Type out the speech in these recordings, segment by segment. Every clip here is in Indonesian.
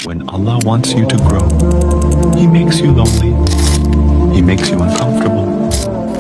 When Allah wants you to grow, He makes you lonely. He makes you uncomfortable.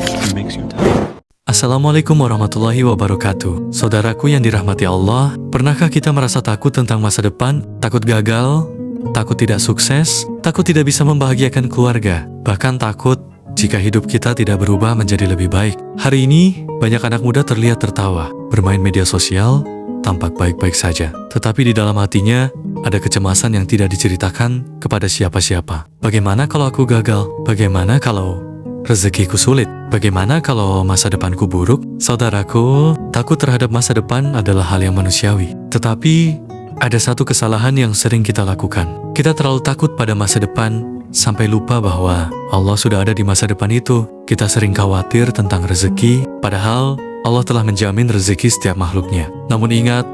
He makes you tired. Assalamualaikum warahmatullahi wabarakatuh. Saudaraku yang dirahmati Allah, pernahkah kita merasa takut tentang masa depan? Takut gagal? Takut tidak sukses? Takut tidak bisa membahagiakan keluarga? Bahkan takut jika hidup kita tidak berubah menjadi lebih baik. Hari ini, banyak anak muda terlihat tertawa, bermain media sosial, tampak baik-baik saja. Tetapi di dalam hatinya, ada kecemasan yang tidak diceritakan kepada siapa-siapa. Bagaimana kalau aku gagal? Bagaimana kalau rezekiku sulit? Bagaimana kalau masa depanku buruk? Saudaraku, takut terhadap masa depan adalah hal yang manusiawi. Tetapi, ada satu kesalahan yang sering kita lakukan. Kita terlalu takut pada masa depan, sampai lupa bahwa Allah sudah ada di masa depan itu. Kita sering khawatir tentang rezeki, padahal Allah telah menjamin rezeki setiap makhluknya. Namun ingat,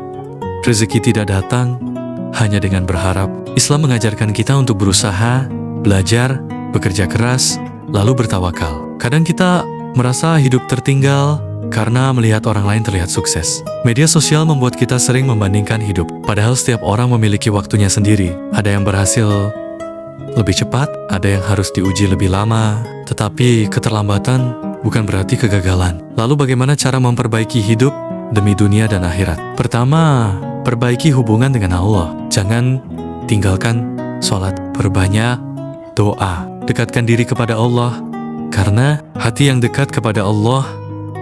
rezeki tidak datang hanya dengan berharap. Islam mengajarkan kita untuk berusaha, belajar, bekerja keras, lalu bertawakal. Kadang kita merasa hidup tertinggal karena melihat orang lain terlihat sukses. Media sosial membuat kita sering membandingkan hidup, padahal setiap orang memiliki waktunya sendiri. Ada yang berhasil lebih cepat, ada yang harus diuji lebih lama, tetapi keterlambatan bukan berarti kegagalan. Lalu bagaimana cara memperbaiki hidup demi dunia dan akhirat? Pertama, perbaiki hubungan dengan Allah. Jangan tinggalkan sholat. Perbanyak doa. Dekatkan diri kepada Allah, karena hati yang dekat kepada Allah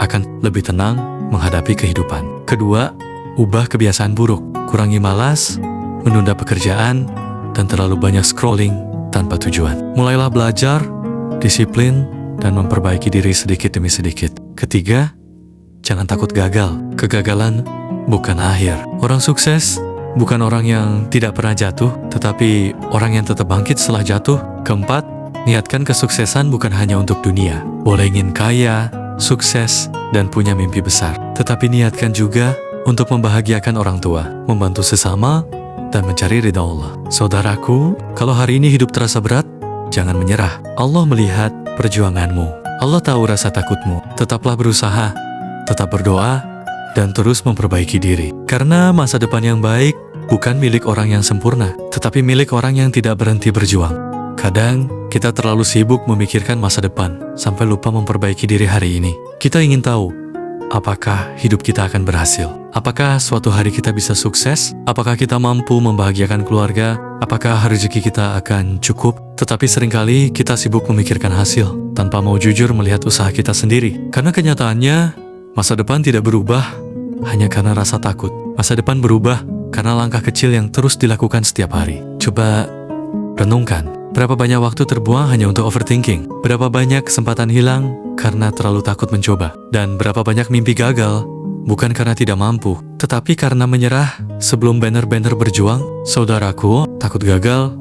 akan lebih tenang menghadapi kehidupan. Kedua, ubah kebiasaan buruk. Kurangi malas, menunda pekerjaan, dan terlalu banyak scrolling tanpa tujuan. Mulailah belajar, disiplin, dan memperbaiki diri sedikit demi sedikit. Ketiga, jangan takut gagal. Kegagalan bukan akhir. Orang sukses bukan orang yang tidak pernah jatuh, tetapi orang yang tetap bangkit setelah jatuh. Keempat, niatkan kesuksesan bukan hanya untuk dunia. Boleh ingin kaya, sukses, dan punya mimpi besar, tetapi niatkan juga untuk membahagiakan orang tua, membantu sesama, dan mencari ridha Allah. Saudaraku, kalau hari ini hidup terasa berat, jangan menyerah. Allah melihat perjuanganmu. Allah tahu rasa takutmu. Tetaplah berusaha, tetap berdoa, dan terus memperbaiki diri. Karena masa depan yang baik bukan milik orang yang sempurna, tetapi milik orang yang tidak berhenti berjuang. Kadang, kita terlalu sibuk memikirkan masa depan, sampai lupa memperbaiki diri hari ini. Kita ingin tahu, apakah hidup kita akan berhasil? Apakah suatu hari kita bisa sukses? Apakah kita mampu membahagiakan keluarga? Apakah rezeki kita akan cukup? Tetapi seringkali kita sibuk memikirkan hasil, tanpa mau jujur melihat usaha kita sendiri. Karena kenyataannya, masa depan tidak berubah hanya karena rasa takut. Masa depan berubah karena langkah kecil yang terus dilakukan setiap hari. Coba renungkan, berapa banyak waktu terbuang hanya untuk overthinking? Berapa banyak kesempatan hilang karena terlalu takut mencoba? Dan berapa banyak mimpi gagal bukan karena tidak mampu, tetapi karena menyerah sebelum benar-benar berjuang? Saudaraku, takut gagal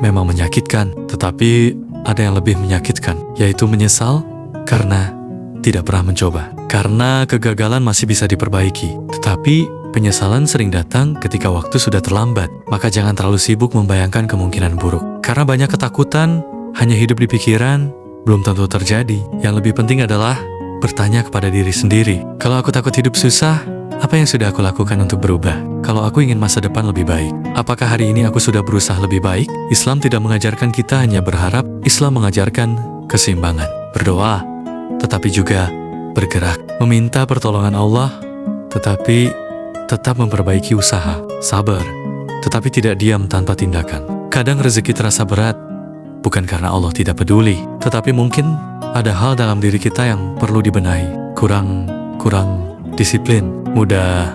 memang menyakitkan, tetapi ada yang lebih menyakitkan, yaitu menyesal karena tidak pernah mencoba. Karena kegagalan masih bisa diperbaiki, tetapi penyesalan sering datang ketika waktu sudah terlambat. Maka jangan terlalu sibuk membayangkan kemungkinan buruk. Karena banyak ketakutan hanya hidup di pikiran, belum tentu terjadi. Yang lebih penting adalah bertanya kepada diri sendiri, kalau aku takut hidup susah, apa yang sudah aku lakukan untuk berubah? Kalau aku ingin masa depan lebih baik, apakah hari ini aku sudah berusaha lebih baik? Islam tidak mengajarkan kita hanya berharap, Islam mengajarkan keseimbangan. Berdoa, tetapi juga bergerak. Meminta pertolongan Allah, tetapi tetap memperbaiki usaha. Sabar, tetapi tidak diam tanpa tindakan. Kadang rezeki terasa berat, bukan karena Allah tidak peduli, tetapi mungkin ada hal dalam diri kita yang perlu dibenahi. Kurang disiplin, mudah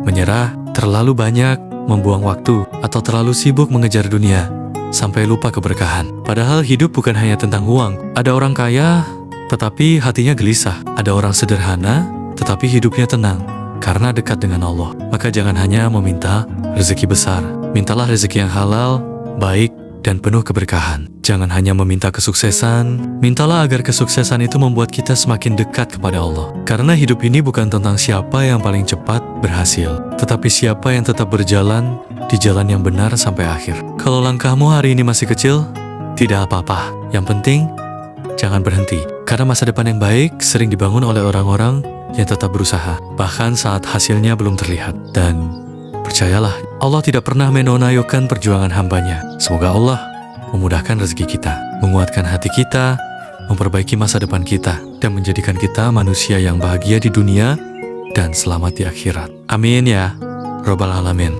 menyerah, terlalu banyak membuang waktu, atau terlalu sibuk mengejar dunia, sampai lupa keberkahan. Padahal hidup bukan hanya tentang uang. Ada orang kaya, tetapi hatinya gelisah. Ada orang sederhana, tetapi hidupnya tenang, karena dekat dengan Allah. Maka jangan hanya meminta rezeki besar, mintalah rezeki yang halal, baik, dan penuh keberkahan. Jangan hanya meminta kesuksesan, mintalah agar kesuksesan itu membuat kita semakin dekat kepada Allah. Karena hidup ini bukan tentang siapa yang paling cepat berhasil, tetapi siapa yang tetap berjalan di jalan yang benar sampai akhir. Kalau langkahmu hari ini masih kecil, tidak apa-apa. Yang penting, jangan berhenti. Karena masa depan yang baik sering dibangun oleh orang-orang yang tetap berusaha, bahkan saat hasilnya belum terlihat. Dan percayalah, Allah tidak pernah menonjolkan perjuangan hambanya. Semoga Allah memudahkan rezeki kita, menguatkan hati kita, memperbaiki masa depan kita, dan menjadikan kita manusia yang bahagia di dunia dan selamat di akhirat. Amin ya Rabbal Alamin.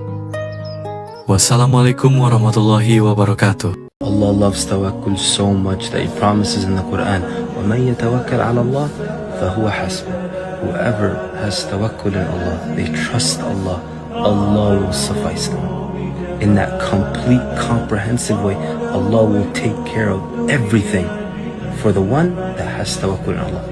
Wassalamualaikum warahmatullahi wabarakatuh. Allah loves tawakkul so much that He promises in the Quran, وَمَنْ يَتَوَكَّلْ عَلَى اللَّهِ فَهُوَ حَسْبُهُ. Whoever has tawakkul in Allah, they trust Allah, Allah will suffice them. In that complete, comprehensive way, Allah will take care of everything for the one that has tawakkul in Allah.